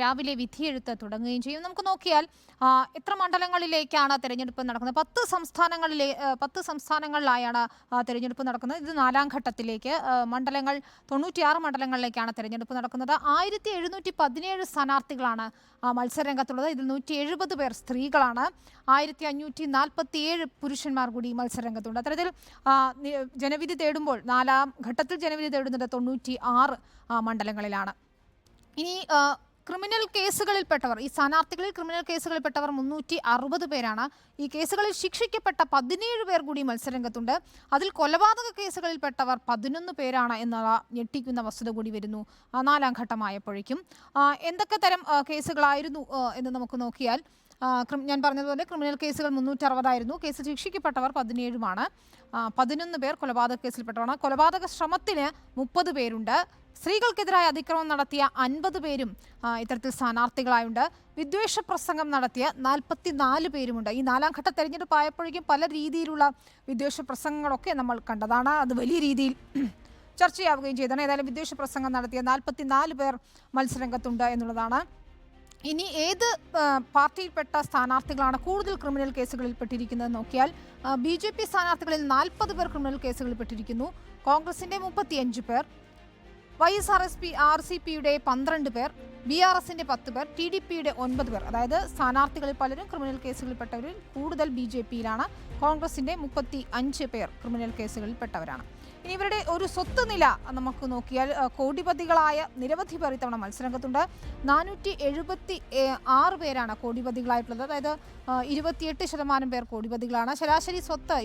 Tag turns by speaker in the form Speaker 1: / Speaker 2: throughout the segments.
Speaker 1: രാവിലെ വിധിയെഴുത്ത് തുടങ്ങുകയും ചെയ്യും. നമുക്ക് നോക്കിയാൽ എത്ര മണ്ഡലങ്ങളിലേക്കാണ് തെരഞ്ഞെടുപ്പ് നടക്കുന്നത്? 10 സംസ്ഥാനങ്ങളിലായാണ് തെരഞ്ഞെടുപ്പ് നടക്കുന്നത്. ഇത് 4ാം ഘട്ടത്തിലേക്ക് മണ്ഡലങ്ങൾ 96 മണ്ഡലങ്ങളിലേക്കാണ് തെരഞ്ഞെടുപ്പ് നടക്കുന്നത്. 1717 സ്ഥാനാർത്ഥികളാണ് മത്സരരംഗത്തുള്ളത്. ഇതിൽ 170 പേർ സ്ത്രീകളാണ്. 1547 പുരുഷന്മാർ കൂടി മത്സരരംഗത്തുണ്ട്. അത്തരത്തിൽ ജനവിധി തേടുമ്പോൾ 4ാം ഘട്ടത്തിൽ ജനവിധി തേടുന്നത് 96 മണ്ഡലങ്ങളിലാണ്. ഇനി ക്രിമിനൽ കേസുകളിൽപ്പെട്ടവർ, ഈ സ്ഥാനാർത്ഥികളിൽ ക്രിമിനൽ കേസുകളിൽപ്പെട്ടവർ 360 പേരാണ്. ഈ കേസുകളിൽ ശിക്ഷിക്കപ്പെട്ട 17 പേർ കൂടി മത്സരരംഗത്തുണ്ട്. അതിൽ കൊലപാതക കേസുകളിൽപ്പെട്ടവർ 11 പേരാണ് എന്നുള്ള ഞെട്ടിക്കുന്ന വസ്തുത കൂടി വരുന്നു 4ാം ഘട്ടമായപ്പോഴേക്കും. എന്തൊക്കെ തരം കേസുകളായിരുന്നു എന്ന് നമുക്ക് നോക്കിയാൽ, ഞാൻ പറഞ്ഞതുപോലെ ക്രിമിനൽ കേസുകൾ 360 ആയിരുന്നു. കേസ് ശിക്ഷിക്കപ്പെട്ടവർ 17 11 പേർ കൊലപാതക കേസിൽപ്പെട്ടവരാണ്. കൊലപാതക ശ്രമത്തിന് 30 പേരുണ്ട്. സ്ത്രീകൾക്കെതിരായ അതിക്രമം നടത്തിയ 50 പേരും ഇത്തരത്തിൽ സ്ഥാനാർത്ഥികളായുണ്ട്. വിദ്വേഷ പ്രസംഗം നടത്തിയ 44 പേരുമുണ്ട്. ഈ 4ാം ഘട്ട തെരഞ്ഞെടുപ്പ് ആയപ്പോഴേക്കും പല രീതിയിലുള്ള വിദ്വേഷ പ്രസംഗങ്ങളൊക്കെ നമ്മൾ കണ്ടതാണ്. അത് വലിയ രീതിയിൽ ചർച്ചയാവുകയും ചെയ്തതാണ്. ഏതായാലും വിദ്വേഷ പ്രസംഗം നടത്തിയ 44 പേർ മത്സരരംഗത്തുണ്ട് എന്നുള്ളതാണ്. ഇനി ഏത് പാർട്ടിയിൽപ്പെട്ട സ്ഥാനാർത്ഥികളാണ് കൂടുതൽ ക്രിമിനൽ കേസുകളിൽ പെട്ടിരിക്കുന്നത് നോക്കിയാൽ, BJP സ്ഥാനാർത്ഥികളിൽ 40 പേർ ക്രിമിനൽ കേസുകളിൽ പെട്ടിരിക്കുന്നു. കോൺഗ്രസിന്റെ 35 പേർ, YSRCPയുടെ 12 പേർ, BRSന്റെ 10 പേർ, TDPയുടെ 9 പേർ. അതായത് സ്ഥാനാർത്ഥികളിൽ പലരും ക്രിമിനൽ കേസുകളിൽപ്പെട്ടവരിൽ കൂടുതൽ BJPയിലാണ്. കോൺഗ്രസിന്റെ 35 പേർ ക്രിമിനൽ കേസുകളിൽപ്പെട്ടവരാണ്. ഇനി ഇവരുടെ ഒരു സ്വത്ത് നില നമുക്ക് നോക്കിയാൽ, കോടിപതികളായ നിരവധി പേർ ഇത്തവണ മത്സരരംഗത്തുണ്ട്. 476 പേരാണ് കോടിപതികളായിട്ടുള്ളത്. അതായത് 28% പേർ കോടിപതികളാണ്.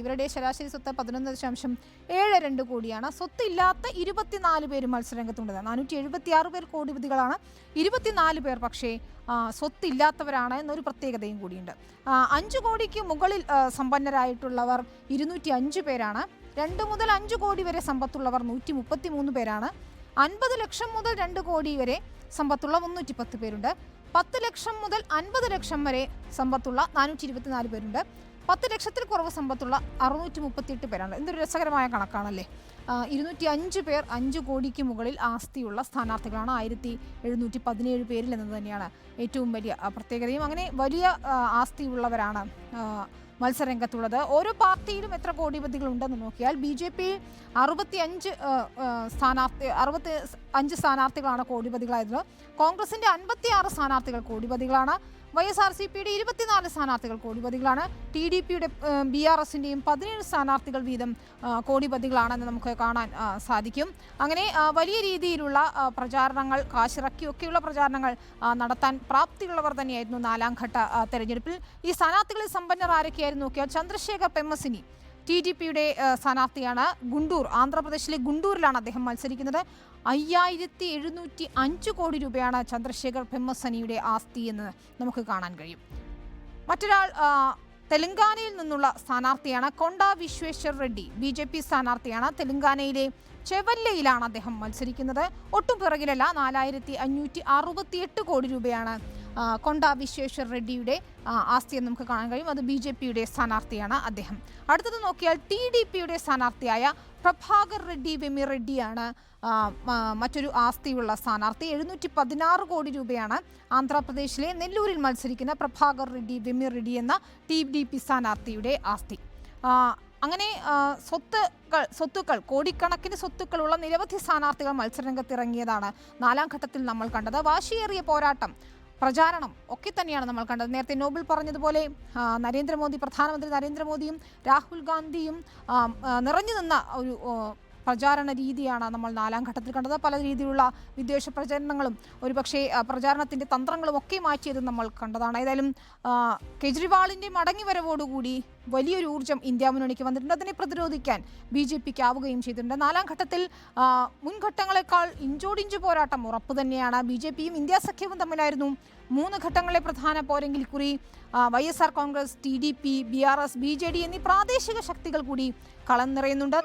Speaker 1: ഇവരുടെ ശരാശരി സ്വത്ത് 11.72 കോടിയാണ്. സ്വത്തില്ലാത്ത 24 പേരും മത്സരരംഗത്തുണ്ട്. 476 പേർ കോടിപതികളാണ്. 24 പേർ പക്ഷേ സ്വത്തില്ലാത്തവരാണ് എന്നൊരു പ്രത്യേകതയും കൂടിയുണ്ട്. 5 കോടിക്ക് മുകളിൽ സമ്പന്നരായിട്ടുള്ളവർ 205 പേരാണ്. 2 മുതൽ 5 കോടി വരെ സമ്പത്തുള്ളവർ 133 പേരാണ്. 50 ലക്ഷം മുതൽ 2 കോടി വരെ സമ്പത്തുള്ള 310 പേരുണ്ട്. 10 ലക്ഷം മുതൽ 50 ലക്ഷം വരെ സമ്പത്തുള്ള 424 പേരുണ്ട്. 10 ലക്ഷത്തിൽ കുറവ് സമ്പത്തുള്ള 638 പേരാണ്. എന്തൊരു രസകരമായ കണക്കാണല്ലേ. 205 പേർ 5 കോടിക്ക് മുകളിൽ ആസ്തിയുള്ള സ്ഥാനാർത്ഥികളാണ്. 1717 പേരിൽ എന്നത് തന്നെയാണ് ഏറ്റവും വലിയ പ്രത്യേകതയും. അങ്ങനെ വലിയ ആസ്തിയുള്ളവരാണ് മത്സരരംഗത്തുള്ളത്. ഓരോ പാർട്ടിയിലും എത്ര കോടിപതികളുണ്ടെന്ന് നോക്കിയാൽ, BJP 65 സ്ഥാനാർത്ഥികളാണ് കോടിപതികളായത്. കോൺഗ്രസിന്റെ 56 സ്ഥാനാർത്ഥികൾ കോടിപതികളാണ്. YSRCPയുടെ 24 സ്ഥാനാർത്ഥികൾ കോടിപതികളാണ്. TDPയുടെ BRSന്റെയും 17 സ്ഥാനാർത്ഥികൾ വീതം കോടിപതികളാണെന്ന് നമുക്ക് കാണാൻ സാധിക്കും. അങ്ങനെ വലിയ രീതിയിലുള്ള പ്രചാരണങ്ങൾ, കാശിറക്കിയൊക്കെയുള്ള പ്രചാരണങ്ങൾ നടത്താൻ പ്രാപ്തിയുള്ളവർ തന്നെയായിരുന്നു 4ാം ഘട്ട തെരഞ്ഞെടുപ്പിൽ. ഈ സ്ഥാനാർത്ഥികളിൽ സമ്പന്നർ ആരൊക്കെയായിരുന്നു നോക്കിയാൽ, ചന്ദ്രശേഖർ പെമ്മസിനി TDPയുടെ സ്ഥാനാർത്ഥിയാണ്. ആന്ധ്രാപ്രദേശിലെ ഗുണ്ടൂരിലാണ് അദ്ദേഹം മത്സരിക്കുന്നത്. 5705 കോടി രൂപയാണ് ചന്ദ്രശേഖർ പെമ്മസനിയുടെ ആസ്തി എന്ന് നമുക്ക് കാണാൻ കഴിയും. മറ്റൊരാൾ തെലങ്കാനയിൽ നിന്നുള്ള സ്ഥാനാർത്ഥിയാണ്. കൊണ്ട വിശ്വേശ്വർ റെഡ്ഡി BJP സ്ഥാനാർത്ഥിയാണ്. തെലങ്കാനയിലെ ചെവല്ലയിലാണ് അദ്ദേഹം മത്സരിക്കുന്നത്. ഒട്ടും പിറകിലല്ല. 4568 കോടി രൂപയാണ് കൊണ്ട വിശ്വേശ്വർ റെഡ്ഡിയുടെ ആസ്തി എന്ന് നമുക്ക് കാണാൻ കഴിയും. അത് BJPയുടെ സ്ഥാനാർത്ഥിയാണ് അദ്ദേഹം. അടുത്തത് നോക്കിയാൽ TDPയുടെ സ്ഥാനാർത്ഥിയായ പ്രഭാകർ റെഡ്ഡി വെമിറെഡ്ഡിയാണ് മറ്റൊരു ആസ്തിയുള്ള സ്ഥാനാർത്ഥി. 716 കോടി രൂപയാണ് ആന്ധ്രാപ്രദേശിലെ നെല്ലൂരിൽ മത്സരിക്കുന്ന പ്രഭാകർ റെഡ്ഡി വെമിറെഡ്ഡി എന്ന TDP സ്ഥാനാർത്ഥിയുടെ ആസ്തി. അങ്ങനെ സ്വത്തുക്കൾ കോടിക്കണക്കിന് സ്വത്തുക്കളുള്ള നിരവധി സ്ഥാനാർത്ഥികൾ മത്സരരംഗത്തിറങ്ങിയതാണ് 4ാം ഘട്ടത്തിൽ നമ്മൾ കണ്ടത്. വാശിയേറിയ പോരാട്ടം, പ്രചാരണം ഒക്കെ തന്നെയാണ് നമ്മൾ കണ്ടത്. നേരത്തെ നോബൽ പറഞ്ഞതുപോലെ പ്രധാനമന്ത്രി നരേന്ദ്രമോദിയും രാഹുൽ ഗാന്ധിയും നിറഞ്ഞു നിന്ന ഒരു പ്രചാരണ രീതിയാണ് നമ്മൾ 4ാം ഘട്ടത്തിൽ കണ്ടത്. പല രീതിയിലുള്ള വിദ്വേഷ പ്രചരണങ്ങളും ഒരുപക്ഷെ പ്രചാരണത്തിൻ്റെ തന്ത്രങ്ങളും ഒക്കെ മാറ്റിയത് നമ്മൾ കണ്ടതാണ്. ഏതായാലും കെജ്രിവാളിൻ്റെ മടങ്ങിവരവോടുകൂടി വലിയൊരു ഊർജ്ജം ഇന്ത്യ മുന്നണിക്ക് വന്നിട്ടുണ്ട്. അതിനെ പ്രതിരോധിക്കാൻ BJPക്ക് ആവുകയും ചെയ്തിട്ടുണ്ട്. 4ാം ഘട്ടത്തിൽ മുൻഘട്ടങ്ങളെക്കാൾ ഇഞ്ചോടിഞ്ച് പോരാട്ടം ഉറപ്പ് തന്നെയാണ്. BJPയും ഇന്ത്യ സഖ്യവും തമ്മിലായിരുന്നു 3 ഘട്ടങ്ങളിലെ പ്രധാന പോരെങ്കിൽ കുറി YSR Congress, TDP, BRS, BJD എന്നീ പ്രാദേശിക ശക്തികൾ കൂടി കളം നിറയുന്നുണ്ട്.